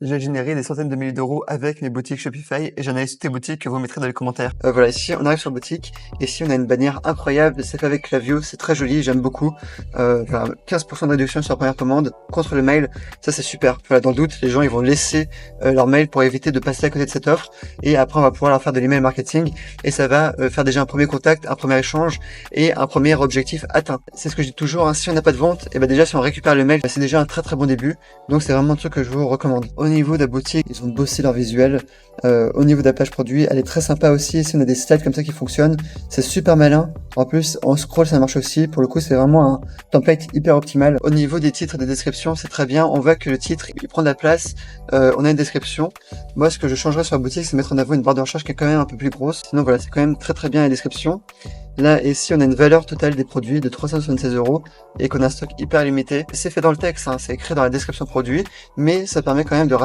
J'ai généré des centaines de milliers d'euros avec mes boutiques Shopify et j'en ai toutes les boutiques que vous mettrez dans les commentaires. Voilà, ici on arrive sur boutique et ici on a une bannière incroyable, c'est fait avec Klaviyo, c'est très joli, j'aime beaucoup. Voilà, 15% de réduction sur la première commande contre le mail, ça c'est super. Voilà, dans le doute, les gens ils vont laisser leur mail pour éviter de passer à côté de cette offre et après on va pouvoir leur faire de l'email marketing et ça va faire déjà un premier contact, un premier échange et un premier objectif atteint. C'est ce que je dis toujours, hein, si on n'a pas de vente, et ben déjà si on récupère le mail, c'est déjà un très très bon début. Donc c'est vraiment un truc que je vous recommande. Au niveau de la boutique, ils ont bossé leur visuel. Au niveau de la page produit, elle est très sympa aussi. Si on a des slides comme ça qui fonctionnent, c'est super malin. En plus, en scroll, ça marche aussi. Pour le coup, c'est vraiment un template hyper optimal. Au niveau des titres et des descriptions, c'est très bien. On voit que le titre, il prend de la place. On a une description. Moi, ce que je changerais sur la boutique, c'est mettre en avant une barre de recherche qui est quand même un peu plus grosse. Sinon, voilà, c'est quand même très très bien la description. Là, ici, on a une valeur totale des produits de 376 € et qu'on a un stock hyper limité. C'est fait dans le texte, hein, c'est écrit dans la description produit, mais ça permet quand même de rassurer